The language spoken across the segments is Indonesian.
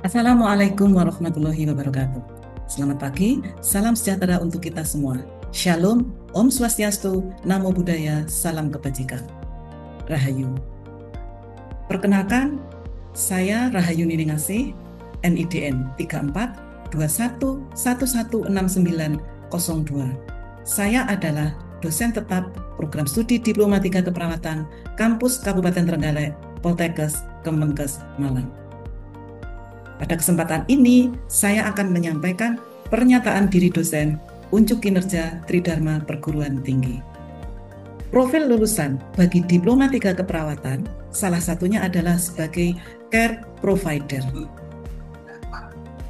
Assalamualaikum warahmatullahi wabarakatuh. Selamat pagi, salam sejahtera untuk kita semua. Shalom, Om Swastiastu, Namo Buddhaya, salam kebajikan. Rahayu. Perkenalkan, saya Rahayu Niningasih, NIDN 3421116902. Saya adalah dosen tetap program studi Diplomatika Keperawatan Kampus Kabupaten Trenggalek, Poltekkes, Kemenkes, Malang. Pada kesempatan ini, saya akan menyampaikan pernyataan diri dosen Unjuk Kinerja Tridharma Perguruan Tinggi. Profil lulusan bagi Diplomatika Keperawatan, salah satunya adalah sebagai care provider.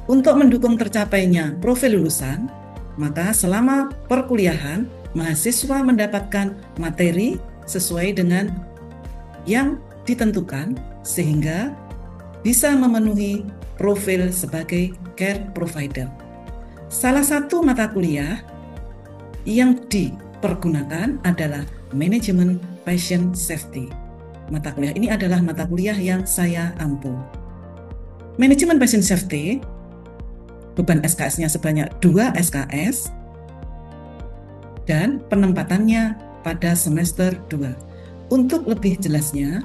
Untuk mendukung tercapainya profil lulusan, maka selama perkuliahan, mahasiswa mendapatkan materi sesuai dengan yang ditentukan, sehingga bisa memenuhi profil sebagai care provider. Salah satu mata kuliah yang dipergunakan adalah Manajemen Patient Safety. Mata kuliah ini adalah mata kuliah yang saya ampu. Manajemen Patient Safety, beban SKS-nya sebanyak 2 SKS, dan penempatannya pada semester 2. Untuk lebih jelasnya,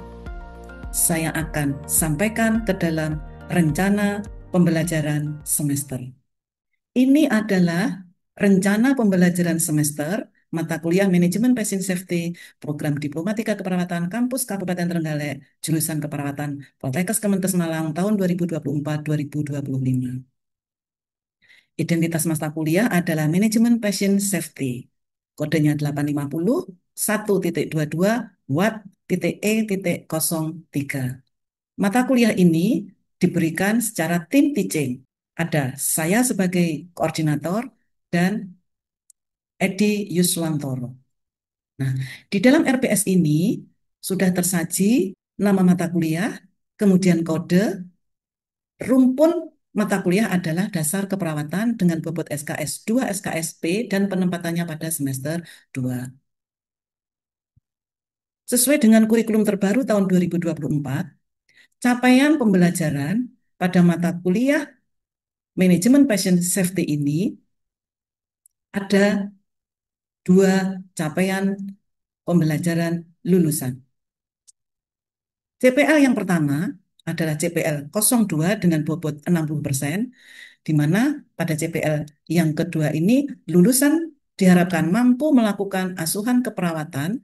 saya akan sampaikan ke dalam rencana pembelajaran semester. Ini adalah rencana pembelajaran semester mata kuliah Manajemen Patient Safety, Program Diplomatika Keperawatan Kampus Kabupaten Trenggalek, jurusan Keperawatan Poltekkes Kemenkes Malang tahun 2024-2025. Identitas mata kuliah adalah Manajemen Patient Safety. Kodenya 850 1.22 Watt.E.03. Mata kuliah ini diberikan secara tim teaching. Ada saya sebagai koordinator dan Edi Yuswantoro. Nah, di dalam RPS ini sudah tersaji nama mata kuliah, kemudian kode, rumpun mata kuliah adalah dasar keperawatan dengan bobot SKS 2 SKSP dan penempatannya pada semester 2. Sesuai dengan kurikulum terbaru tahun 2024, capaian pembelajaran pada mata kuliah Manajemen Patient Safety ini ada 2 capaian pembelajaran lulusan. CPL yang pertama adalah CPL 02 dengan bobot 60%, di mana pada CPL yang kedua ini lulusan diharapkan mampu melakukan asuhan keperawatan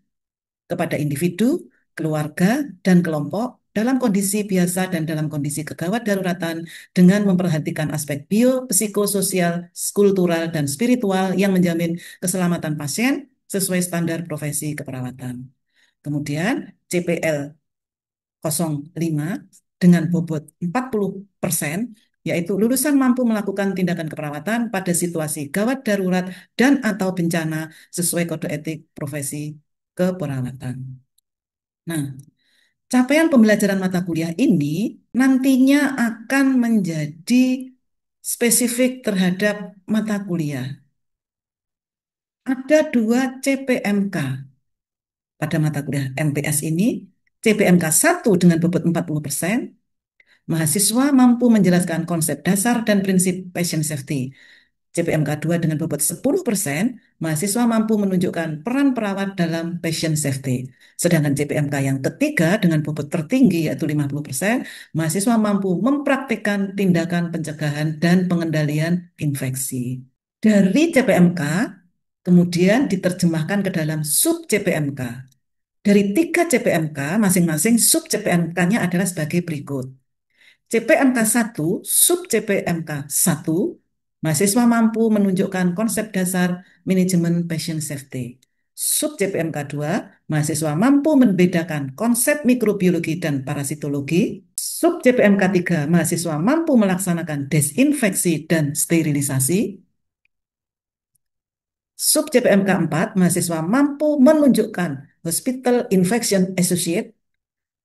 kepada individu, keluarga, dan kelompok dalam kondisi biasa dan dalam kondisi kegawat daruratan dengan memperhatikan aspek bio-psikososial, kultural, dan spiritual yang menjamin keselamatan pasien sesuai standar profesi keperawatan. Kemudian CPL 05 dengan bobot 40%, yaitu lulusan mampu melakukan tindakan keperawatan pada situasi gawat darurat dan atau bencana sesuai kode etik profesi keperawatan. Nah, capaian pembelajaran mata kuliah ini nantinya akan menjadi spesifik terhadap mata kuliah. Ada 2 CPMK pada mata kuliah MPS ini. CPMK 1 dengan bobot 40%, mahasiswa mampu menjelaskan konsep dasar dan prinsip patient safety. CPMK 2 dengan bobot 10%, mahasiswa mampu menunjukkan peran perawat dalam patient safety. Sedangkan CPMK yang ketiga dengan bobot tertinggi yaitu 50%, mahasiswa mampu mempraktikkan tindakan pencegahan dan pengendalian infeksi. Dari CPMK, kemudian diterjemahkan ke dalam sub CPMK. Dari 3 CPMK, masing-masing sub CPMK-nya adalah sebagai berikut. CPMK 1, sub CPMK 1, mahasiswa mampu menunjukkan konsep dasar manajemen patient safety. Sub CPMK 2, mahasiswa mampu membedakan konsep mikrobiologi dan parasitologi. Sub CPMK 3, mahasiswa mampu melaksanakan desinfeksi dan sterilisasi. Sub CPMK 4, mahasiswa mampu menunjukkan Hospital Infection Associate.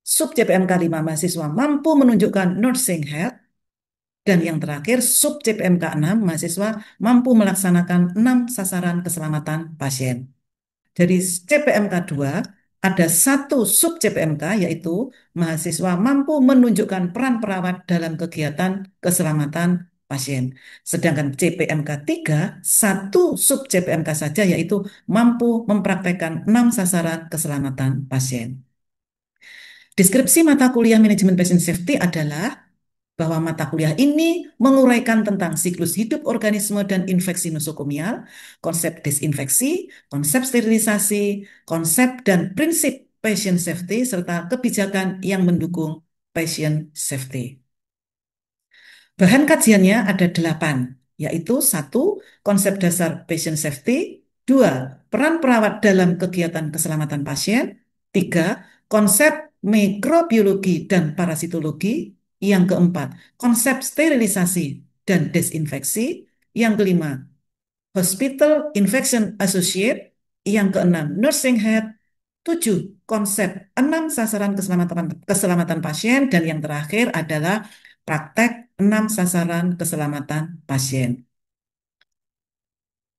Sub CPMK 5, mahasiswa mampu menunjukkan Nursing Health. Dan yang terakhir, sub CPMK 6, mahasiswa mampu melaksanakan 6 sasaran keselamatan pasien. Dari CPMK 2, ada satu sub CPMK, yaitu mahasiswa mampu menunjukkan peran perawat dalam kegiatan keselamatan pasien. Sedangkan CPMK 3, satu sub CPMK saja, yaitu mampu mempraktekkan 6 sasaran keselamatan pasien. Deskripsi mata kuliah manajemen patient safety adalah bahwa mata kuliah ini menguraikan tentang siklus hidup organisme dan infeksi nosokomial, konsep disinfeksi, konsep sterilisasi, konsep dan prinsip patient safety, serta kebijakan yang mendukung patient safety. Bahan kajiannya ada 8, yaitu satu, konsep dasar patient safety, dua, peran perawat dalam kegiatan keselamatan pasien, tiga, konsep mikrobiologi dan parasitologi, yang keempat, konsep sterilisasi dan desinfeksi, yang kelima, Hospital Infection Associate, yang keenam, Nursing Head, tujuh, konsep 6 sasaran keselamatan pasien, dan yang terakhir adalah praktek 6 sasaran keselamatan pasien.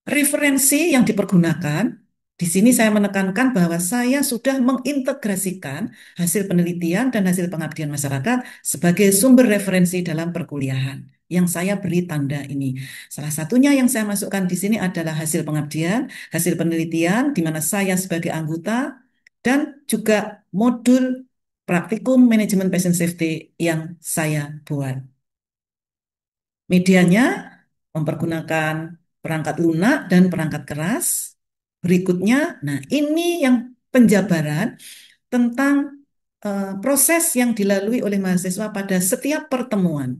Referensi yang dipergunakan, di sini saya menekankan bahwa saya sudah mengintegrasikan hasil penelitian dan hasil pengabdian masyarakat sebagai sumber referensi dalam perkuliahan yang saya beri tanda ini. Salah satunya yang saya masukkan di sini adalah hasil pengabdian, hasil penelitian di mana saya sebagai anggota, dan juga modul praktikum manajemen patient safety yang saya buat. Medianya mempergunakan perangkat lunak dan perangkat keras. Berikutnya, nah ini yang penjabaran tentang proses yang dilalui oleh mahasiswa pada setiap pertemuan.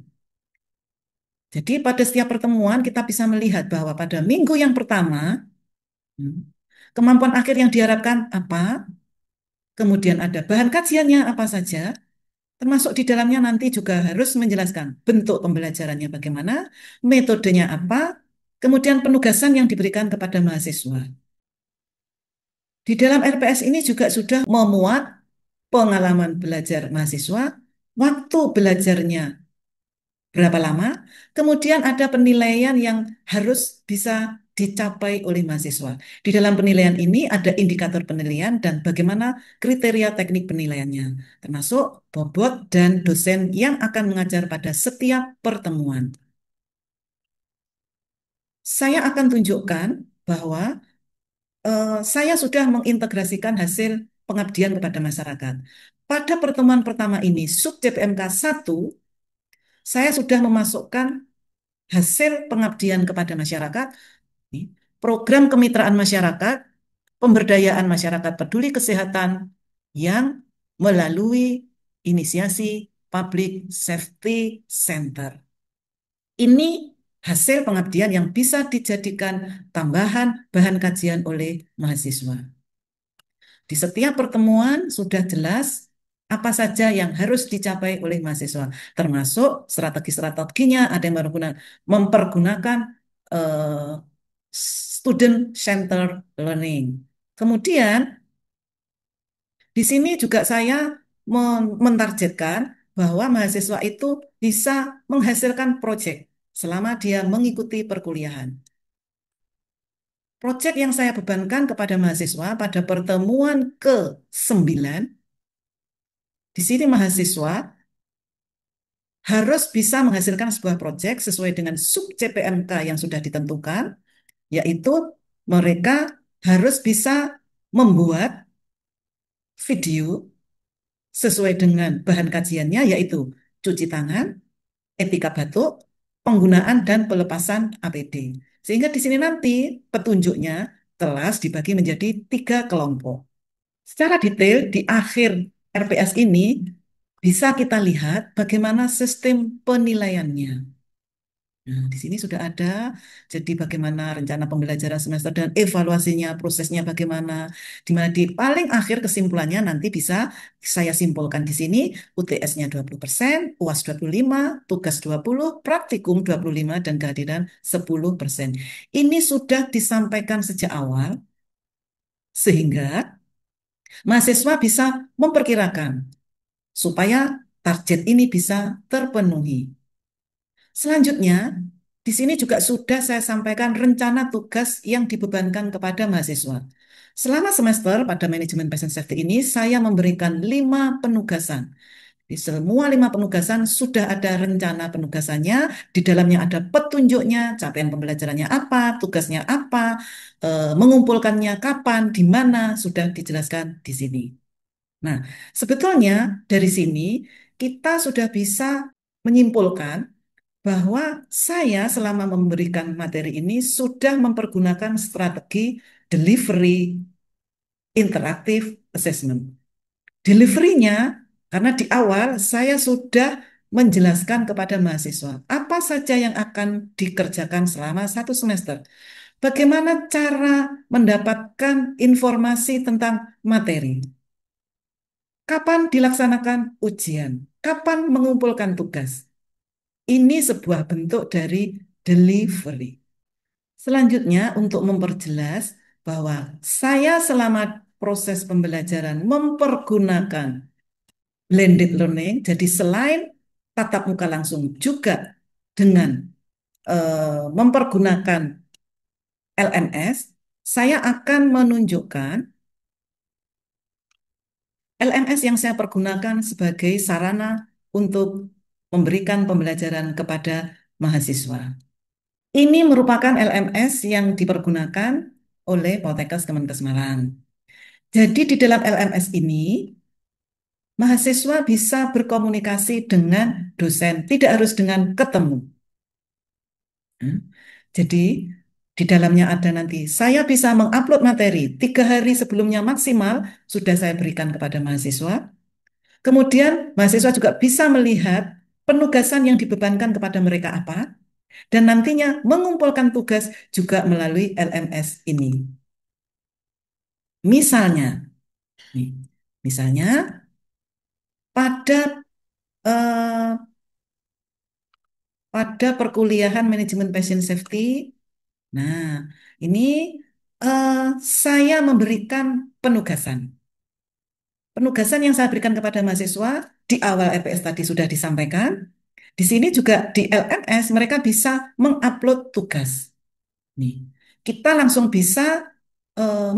Jadi pada setiap pertemuan kita bisa melihat bahwa pada minggu yang pertama, hmm, kemampuan akhir yang diharapkan apa, kemudian ada bahan kajiannya apa saja, termasuk di dalamnya nanti juga harus menjelaskan bentuk pembelajarannya bagaimana, metodenya apa, kemudian penugasan yang diberikan kepada mahasiswa. Di dalam RPS ini juga sudah memuat pengalaman belajar mahasiswa, waktu belajarnya berapa lama, kemudian ada penilaian yang harus bisa dicapai oleh mahasiswa. Di dalam penilaian ini ada indikator penilaian dan bagaimana kriteria teknik penilaiannya, termasuk bobot dan dosen yang akan mengajar pada setiap pertemuan. Saya akan tunjukkan bahwa saya sudah mengintegrasikan hasil pengabdian kepada masyarakat. Pada pertemuan pertama ini, sub CPMK 1, saya sudah memasukkan hasil pengabdian kepada masyarakat, program kemitraan masyarakat, pemberdayaan masyarakat peduli kesehatan yang melalui inisiasi Public Safety Center. Ini hasil pengabdian yang bisa dijadikan tambahan bahan kajian oleh mahasiswa. Di setiap pertemuan sudah jelas apa saja yang harus dicapai oleh mahasiswa, termasuk strategi-strateginya, ada yang mempergunakan eh, student center learning. Kemudian di sini juga saya mentargetkan bahwa mahasiswa itu bisa menghasilkan proyek selama dia mengikuti perkuliahan. Proyek yang saya bebankan kepada mahasiswa pada pertemuan ke-9, di sini mahasiswa harus bisa menghasilkan sebuah proyek sesuai dengan sub CPMK yang sudah ditentukan, yaitu mereka harus bisa membuat video sesuai dengan bahan kajiannya, yaitu cuci tangan, etika batuk, penggunaan dan pelepasan APD. Sehingga di sini nanti petunjuknya kelas dibagi menjadi 3 kelompok. Secara detail di akhir RPS ini bisa kita lihat bagaimana sistem penilaiannya. Nah, di sini sudah ada, jadi bagaimana rencana pembelajaran semester dan evaluasinya, prosesnya bagaimana, di mana di paling akhir kesimpulannya nanti bisa saya simpulkan di sini, UTS-nya 20%, UAS 25, tugas 20, praktikum 25, dan kehadiran 10%. Ini sudah disampaikan sejak awal, sehingga mahasiswa bisa memperkirakan supaya target ini bisa terpenuhi. Selanjutnya, di sini juga sudah saya sampaikan rencana tugas yang dibebankan kepada mahasiswa. Selama semester pada manajemen passion safety ini, saya memberikan 5 penugasan. Di semua 5 penugasan sudah ada rencana penugasannya, di dalamnya ada petunjuknya, capaian pembelajarannya apa, tugasnya apa, mengumpulkannya kapan, di mana, sudah dijelaskan di sini. Nah, sebetulnya dari sini kita sudah bisa menyimpulkan bahwa saya selama memberikan materi ini sudah mempergunakan strategi delivery interaktif assessment. Deliverynya, karena di awal saya sudah menjelaskan kepada mahasiswa apa saja yang akan dikerjakan selama 1 semester. Bagaimana cara mendapatkan informasi tentang materi. Kapan dilaksanakan ujian. Kapan mengumpulkan tugas. Ini sebuah bentuk dari delivery. Selanjutnya, untuk memperjelas bahwa saya selama proses pembelajaran mempergunakan blended learning, jadi selain tatap muka langsung juga dengan mempergunakan LMS, saya akan menunjukkan LMS yang saya pergunakan sebagai sarana untuk memberikan pembelajaran kepada mahasiswa. Ini merupakan LMS yang dipergunakan oleh Poltekkes Kemenkes Malang. Jadi di dalam LMS ini, mahasiswa bisa berkomunikasi dengan dosen, tidak harus dengan ketemu. Jadi di dalamnya ada nanti, saya bisa mengupload materi 3 hari sebelumnya maksimal, sudah saya berikan kepada mahasiswa. Kemudian mahasiswa juga bisa melihat penugasan yang dibebankan kepada mereka apa, dan nantinya mengumpulkan tugas juga melalui LMS ini. Misalnya, nih, misalnya pada eh, pada perkuliahan manajemen passion safety, nah ini eh, saya memberikan penugasan. Penugasan yang saya berikan kepada mahasiswa di awal RPS tadi sudah disampaikan. Di sini juga di LMS mereka bisa mengupload tugas. Nih, kita langsung bisa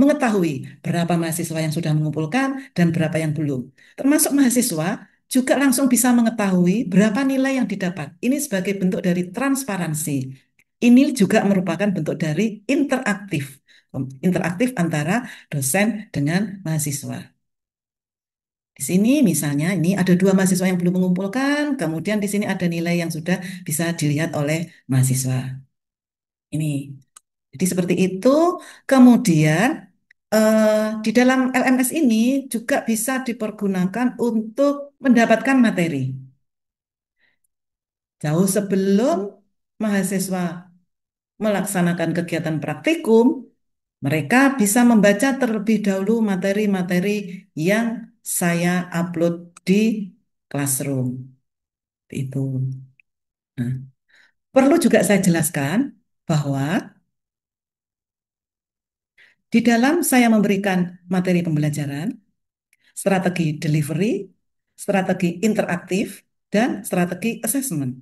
mengetahui berapa mahasiswa yang sudah mengumpulkan dan berapa yang belum. Termasuk mahasiswa juga langsung bisa mengetahui berapa nilai yang didapat. Ini sebagai bentuk dari transparansi. Ini juga merupakan bentuk dari interaktif. Interaktif antara dosen dengan mahasiswa. Di sini misalnya ini ada 2 mahasiswa yang belum mengumpulkan, kemudian di sini ada nilai yang sudah bisa dilihat oleh mahasiswa. Ini. Jadi seperti itu. Kemudian di dalam LMS ini juga bisa dipergunakan untuk mendapatkan materi. Jauh sebelum mahasiswa melaksanakan kegiatan praktikum, mereka bisa membaca terlebih dahulu materi-materi yang saya upload di Classroom. Itu. Nah, perlu juga saya jelaskan bahwa di dalam saya memberikan materi pembelajaran, strategi delivery, strategi interaktif, dan strategi assessment.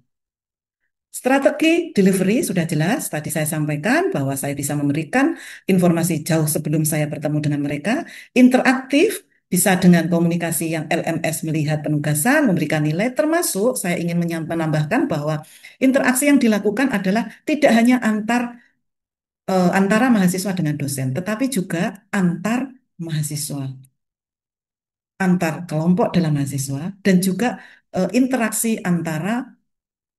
Strategi delivery sudah jelas, tadi saya sampaikan bahwa saya bisa memberikan informasi jauh sebelum saya bertemu dengan mereka. Interaktif bisa dengan komunikasi yang LMS melihat penugasan, memberikan nilai, termasuk saya ingin menambahkan bahwa interaksi yang dilakukan adalah tidak hanya antara mahasiswa dengan dosen, tetapi juga antar mahasiswa, antar kelompok dalam mahasiswa, dan juga interaksi antara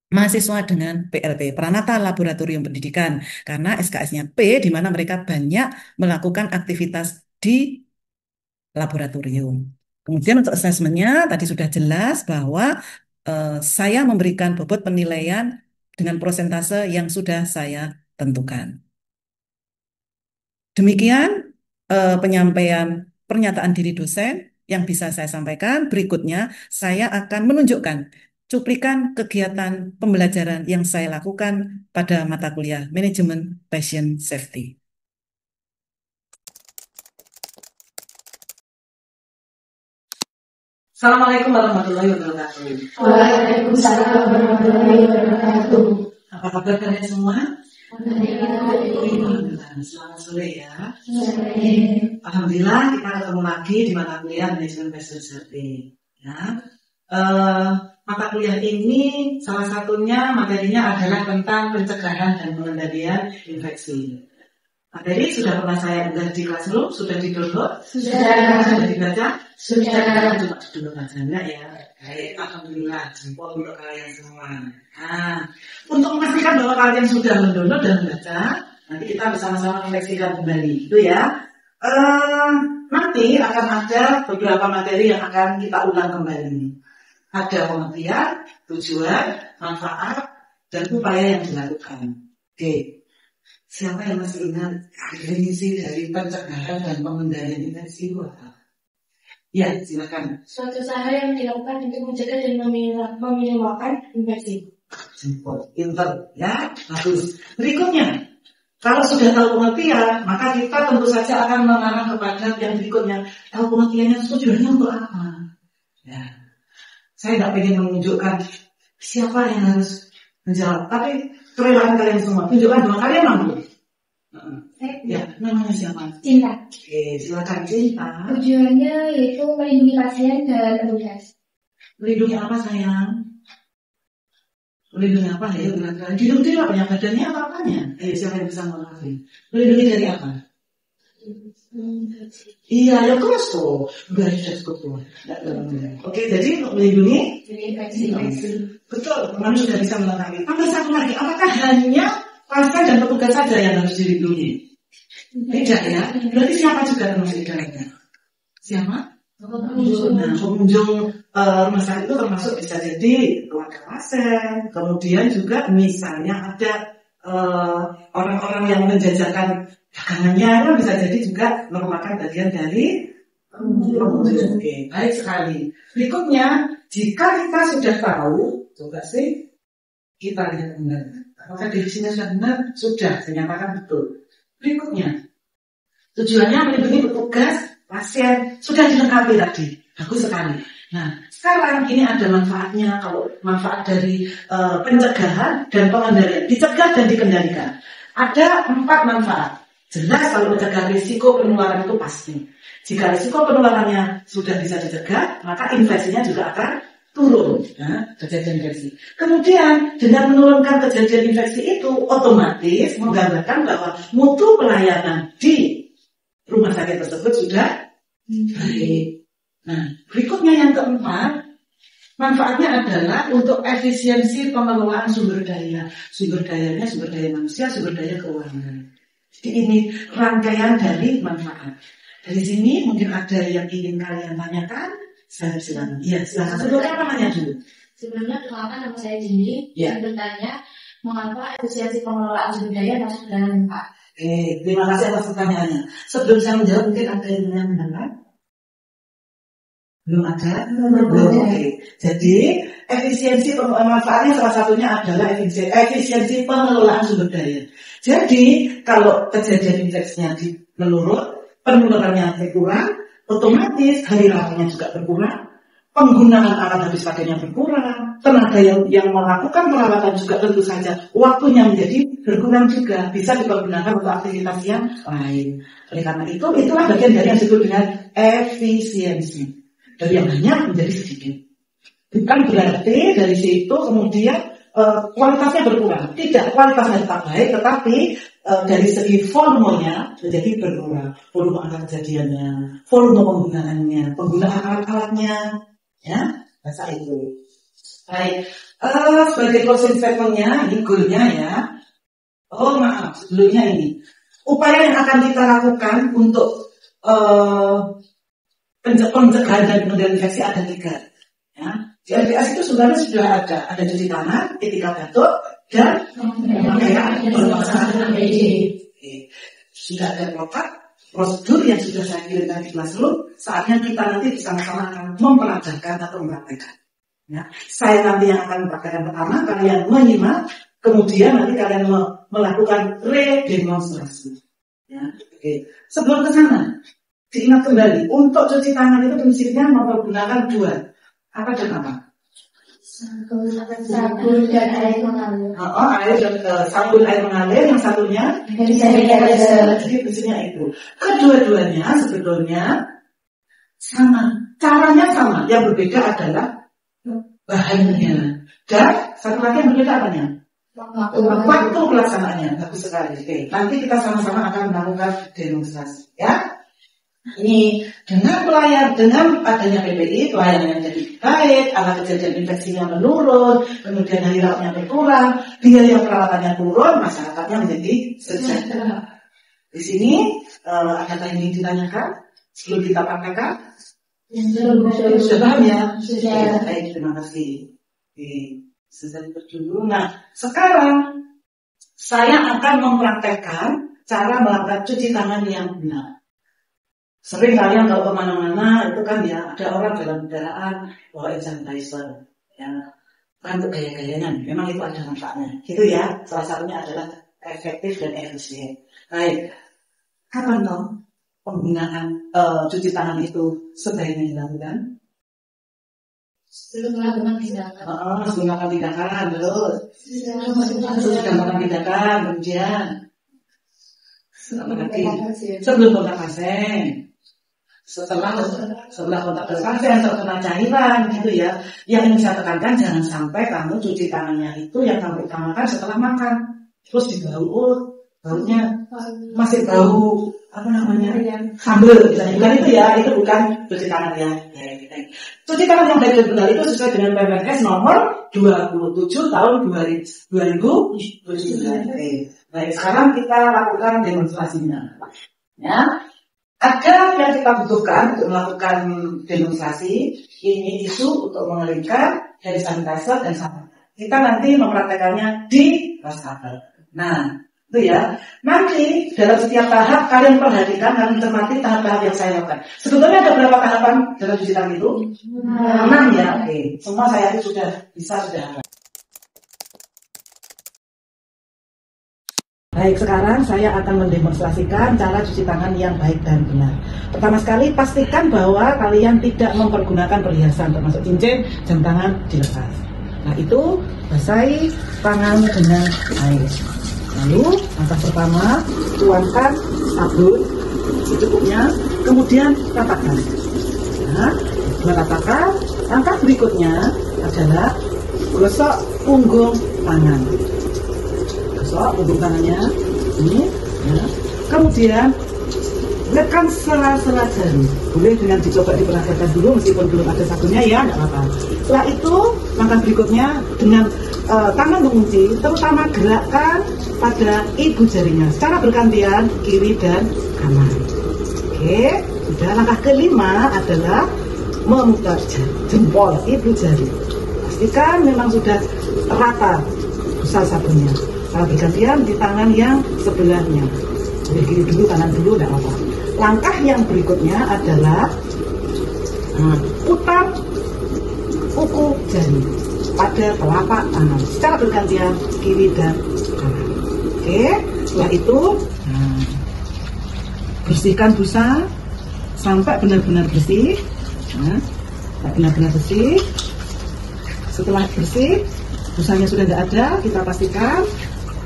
mahasiswa dengan PLP, Pranata Laboratorium Pendidikan, karena SKS-nya P, di mana mereka banyak melakukan aktivitas di laboratorium. Kemudian untuk asesmennya, tadi sudah jelas bahwa saya memberikan bobot penilaian dengan prosentase yang sudah saya tentukan. Demikian penyampaian pernyataan diri dosen yang bisa saya sampaikan. Berikutnya, saya akan menunjukkan cuplikan kegiatan pembelajaran yang saya lakukan pada mata kuliah Manajemen Passion Safety. Assalamualaikum warahmatullahi wabarakatuh. Waalaikumsalam warahmatullahi wabarakatuh. Apa kabar kalian semua? Alhamdulillah. Selamat sore ya. Alhamdulillah kita ketemu lagi di mata kuliah manajemen Specialty. Ya. Mata kuliah ini salah satunya materinya adalah tentang pencegahan dan pengendalian infeksi. Materi sudah pernah saya unggah di Classroom, sudah di-download? Sudah dibaca? Sudah. Cuma di-download aja enggak ya? Baik, alhamdulillah jempol untuk kalian semua. Nah, untuk memastikan bahwa kalian sudah mendownload dan membaca, nanti kita bersama-sama refleksikan kembali, itu ya. Nanti akan ada beberapa materi yang akan kita ulang kembali. Ada pengertian, tujuan, manfaat, dan upaya yang dilakukan. Oke, siapa yang masih ingat definisi dari pencegahan dan pengendalian infeksi itu apa? Ya, silakan. Suatu usaha yang dilakukan untuk mencegah dan meminimalkan infeksi. Jempol, pinter, ya, bagus. Berikutnya, kalau sudah tahu pengertian, maka kita tentu saja akan mengarah kepada yang berikutnya. Tahu pengertiannya tujuannya untuk apa? Ya, saya tidak ingin menunjukkan siapa yang harus menjawab, tapi kerelaan kalian semua. Tunjukkan bahwa kalian mampu. Ya, namanya siapa? Cinta. Oke, silakan Cinta. Tujuannya yaitu melindungi pasien dan petugas. Melindungi apa sayang? Melindungi apa? Ayo kira-kira. Dilindungi apa? Yang badannya apa apanya? Ayo siapa yang bisa mengetahui? Melindungi dari apa? Iya, ya terus tuh. Udah cukup tuh. Oke, jadi untuk melindungi Infeksi. betul, teman sudah bisa mengetahui. Tambah satu lagi, apakah hanya pasien dan petugas saja yang harus dilindungi? Tidak ya. Berarti siapa juga termasuk di dalamnya? Siapa? Nah, pengunjung rumah sakit itu termasuk bisa jadi keluarga pasien, kemudian juga misalnya ada orang-orang yang menjajakan dagangannya itu bisa jadi juga merupakan bagian dari pengunjung. Oke, baik sekali. Berikutnya, jika kita sudah tahu, coba sih kita lihat benar. Apakah definisinya sudah benar? Sudah, dinyatakan betul. Berikutnya, tujuannya melindungi petugas, pasien, sudah dilengkapi tadi. Bagus sekali. Nah, sekarang ini ada manfaatnya. Kalau manfaat dari pencegahan dan pengendalian, dicegah dan dikendalikan. Ada 4 manfaat. Jelas kalau mencegah risiko penularan itu pasti. Jika risiko penularannya sudah bisa dicegah, maka infeksinya juga akan turun, ya, kejadian infeksi. Kemudian dengan menurunkan kejadian infeksi itu otomatis menggambarkan bahwa mutu pelayanan di rumah sakit tersebut sudah baik. Nah, berikutnya yang keempat, manfaatnya adalah untuk efisiensi pengelolaan sumber daya. Sumber dayanya sumber daya manusia, sumber daya keuangan. Jadi ini rangkaian dari manfaat. Dari sini mungkin ada yang ingin kalian tanyakan. Saya silakan. Iya, silakan. Sebelumnya apa namanya dulu? Sebelumnya perkenalkan nama saya Jimmy. Ya. Saya bertanya mengapa efisiensi pengelolaan sumber daya masuk dalam manfaat. Terima kasih atas pertanyaannya. Sebelum saya menjawab mungkin ada yang mendengar? Belum ada? Belum. Oke. Jadi efisiensi manfaatnya salah satunya adalah efisiensi pengelolaan sumber daya. Jadi kalau kejadian infeksinya menurun, penularannya berkurang, otomatis hari rawatnya juga berkurang, penggunaan alat habis pakainya berkurang, tenaga yang melakukan perawatan juga tentu saja waktunya menjadi berkurang juga, bisa dipergunakan untuk aktivitas yang lain. Oleh karena itu, itulah bagian dari yang disebut dengan efisiensi. Dari yang banyak menjadi sedikit. Bukan berarti dari situ kemudian kualitasnya berkurang. Tidak, kualitasnya tetap baik, tetapi dari segi volumenya menjadi berkurang. Volume angka kejadiannya, volume penggunaannya, penggunaan alat-alatnya, ya, bahasa itu. Baik, sebagai closing statement-nya, ini goal-nya ya. Oh maaf, sebelumnya ini. Upaya yang akan kita lakukan untuk pencegahan dan pengendalian infeksi ada 3. Ya. Di LPS itu sebenarnya sudah ada cuci tangan, etika batuk, dan pemakaian permasalahan PJ. Sudah ada prosedur yang sudah saya kirimkan di Classroom. Saatnya kita nanti bersama-sama akan mempelajari atau mempraktekkan. Ya. Saya nanti yang akan mempraktekkan pertama, kalian menyimak, kemudian nanti kalian melakukan redemonstrasi. Ya. Oke. Sebelum ke sana, diingat kembali, untuk cuci tangan itu prinsipnya mempergunakan 2. Apa dan apa? sabun dan air mengalir. Sabun air mengalir, yang satunya jadi bersihnya itu. Kedua-duanya sebetulnya sama, caranya sama. Yang berbeda adalah bahannya. Dan satu lagi yang berbeda apanya? Waktu pelaksanaannya. Bagus sekali. Oke, nanti kita sama-sama akan melakukan demonstrasi, ya. Ini dengan adanya PPI, pelayanan jadi baik, angka kejadian infeksinya menurun, kemudian hari rawatnya berkurang, biaya perawatannya turun, masyarakatnya menjadi sejahtera. Di sini ada yang ingin ditanyakan sebelum kita praktekkan? Sudah paham ya? Sudah. Baik, terima kasih. Oke, selesai dulu. Nah, sekarang saya akan mempraktekkan cara melakukan cuci tangan yang benar. Sering kalian kalau kemana-mana itu kan ya ada orang dalam kendaraan bawa hand sanitizer, ya kan untuk gaya-gayanya. Memang itu ada manfaatnya, gitu ya. Salah satunya adalah efektif dan efisien. Baik, kapan dong penggunaan cuci tangan itu sebaiknya dilakukan? Sebelum melakukan tindakan. Sebelum melakukan tindakan, betul. Sudah melakukan tindakan, kemudian sebelum kontak pasien. Setelah kontak pasien atau kena cairan gitu ya. Yang ingin saya tekankan, jangan sampai kamu cuci tangannya itu yang kamu utamakan setelah makan. Terus dibau, baunya masih bau apa namanya? Sambal misalnya. Bukan itu ya, itu bukan cuci tangan ya. Cuci tangan yang baik dan benar itu sesuai dengan Permenkes nomor 27 tahun 2009. Baik, sekarang kita lakukan demonstrasinya. Ya. Ada yang kita butuhkan untuk melakukan demonstrasi, ini isu untuk mengeringkan hand sanitizer dan sabun. Kita nanti mempraktekannya di wastafel. Nah, itu ya. Nanti dalam setiap tahap kalian perhatikan, kalian cermati tahap-tahap yang saya lakukan. Sebetulnya ada berapa tahapan dalam cuci tangan itu? 6 ya. Oke. Semua saya itu sudah ada. Baik, sekarang saya akan mendemonstrasikan cara cuci tangan yang baik dan benar. Pertama sekali, pastikan bahwa kalian tidak mempergunakan perhiasan, termasuk cincin, jam tangan dilepas. Nah, itu basahi tangan dengan air. Lalu, langkah pertama, tuangkan sabun secukupnya, kemudian ratakan. Nah, meratakan, langkah berikutnya adalah gosok punggung tangan. Punggung tangannya ini, ya. Kemudian lekam sela-sela jari. Boleh dengan dicoba diperagakan dulu meskipun belum ada sabunnya ya, tidak apa-apa. Setelah itu langkah berikutnya dengan tangan mengunci, terutama gerakkan pada ibu jarinya secara bergantian kiri dan kanan. Oke, sudah. Langkah kelima adalah memutar jempol ibu jari. Pastikan memang sudah rata besar sabunnya. Kalau bergantian di tangan yang sebelahnya. Jadi kiri dulu, kanan dulu, tidak apa-apa. Langkah yang berikutnya adalah putar kuku jari pada telapak tangan secara bergantian kiri dan kanan. Oke, setelah itu bersihkan busa sampai benar-benar bersih. Benar-benar bersih. Setelah bersih, busanya sudah tidak ada, kita pastikan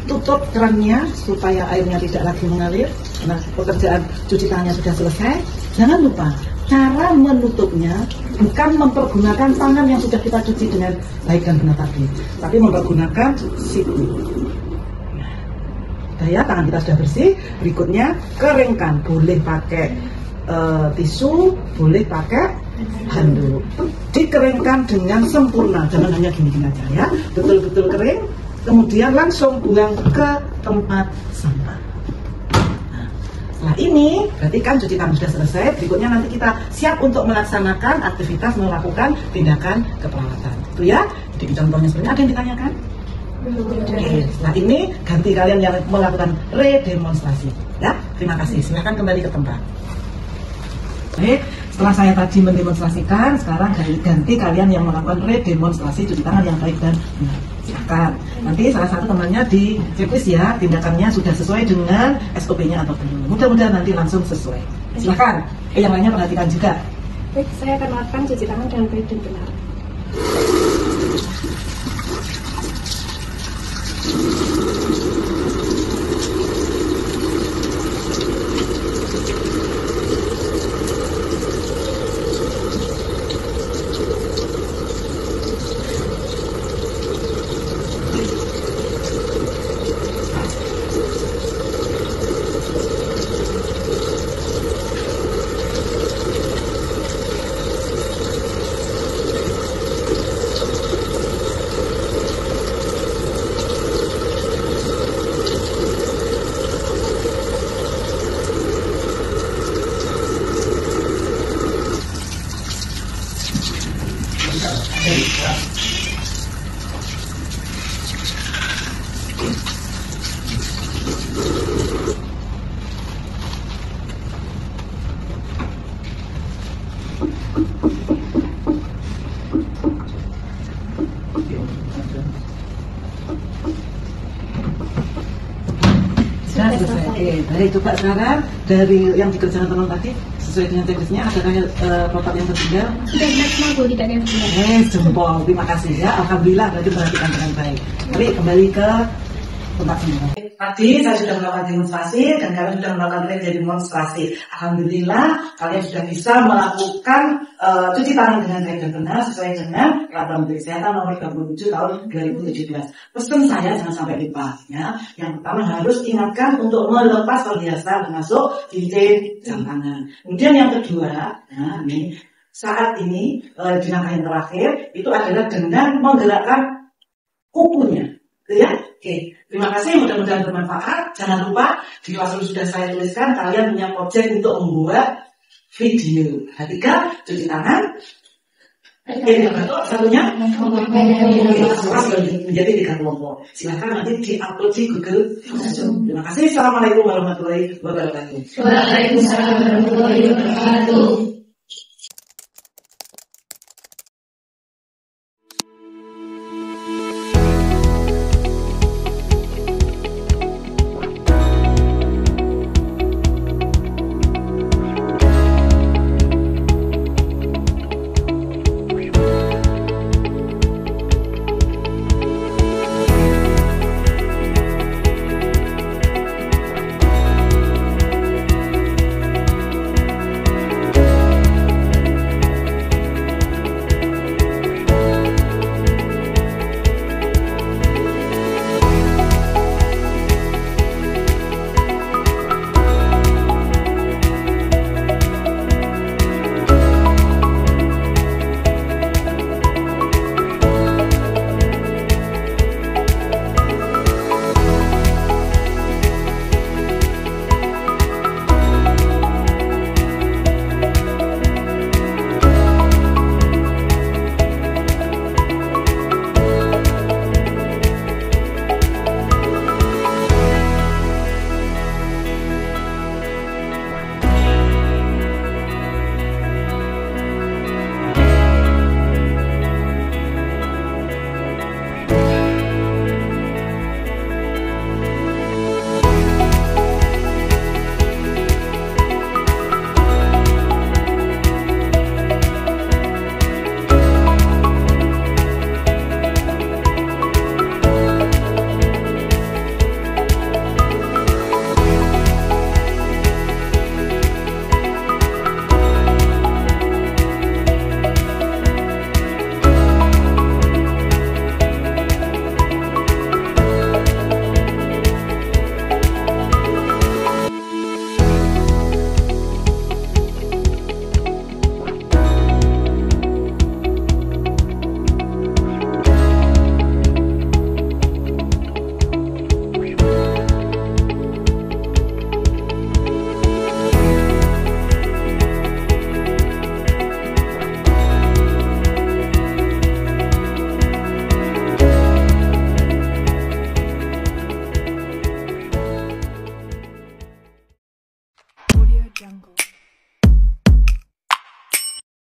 tutup kerannya supaya airnya tidak lagi mengalir. Nah, pekerjaan cuci tangannya sudah selesai. Jangan lupa, cara menutupnya bukan mempergunakan tangan yang sudah kita cuci dengan baik dan benar tadi, tapi mempergunakan siku. Nah, ya, tangan kita sudah bersih. Berikutnya, keringkan. Boleh pakai tisu, boleh pakai handuk. Dikeringkan dengan sempurna, jangan hanya gini-gini aja ya. Betul-betul kering. Kemudian langsung buang ke tempat sampah. Nah, setelah ini berarti kan cuci tangan sudah selesai. Berikutnya nanti kita siap untuk melaksanakan aktivitas melakukan tindakan keperawatan. Itu ya. Jadi contohnya seperti ada yang ditanyakan? Oke, setelah ini ganti kalian yang melakukan redemonstrasi. Ya, terima kasih. Silahkan kembali ke tempat. Baik, setelah saya tadi mendemonstrasikan, sekarang ganti kalian yang melakukan redemonstrasi cuci tangan yang baik dan benar. Silakan. Nanti salah satu temannya di checklist ya, tindakannya sudah sesuai dengan SOP-nya atau belum. Mudah-mudahan nanti langsung sesuai. Silakan. Yang lainnya perhatikan juga. Baik, saya akan melakukan cuci tangan dengan baik dan benar. selesai. Oke, baik. Coba sekarang dari yang dikerjakan teman tadi sesuai dengan checklistnya, adakah protap yang tertinggal? Sudah maksimal Bu, tidak ada yang tertinggal. Jempol. Terima kasih ya. Alhamdulillah berarti perhatikan dengan baik. Mari kembali ke tempat semua. Tadi saya sudah melakukan demonstrasi dan kalian sudah melakukan demonstrasi. Alhamdulillah kalian sudah bisa melakukan cuci tangan dengan baik dan benar sesuai dengan Peraturan Menteri Kesehatan Nomor 37 Tahun 2017. Pesan saya jangan sampai lupa ya. Yang pertama harus ingatkan untuk melepas perhiasan termasuk cincin, jam tangan. Kemudian yang kedua, nah ini saat ini di langkah yang terakhir itu adalah dengan menggerakkan kukunya. Ya, oke. Terima kasih, mudah-mudahan bermanfaat. Jangan lupa di kelas sudah saya tuliskan kalian punya project untuk membuat video. Ketiga, cuci tangan. Yang satunya menjadi 3 kelompok. Silakan nanti di-upload di Google. Terima kasih. Assalamualaikum warahmatullahi wabarakatuh. Waalaikumsalam warahmatullahi wabarakatuh.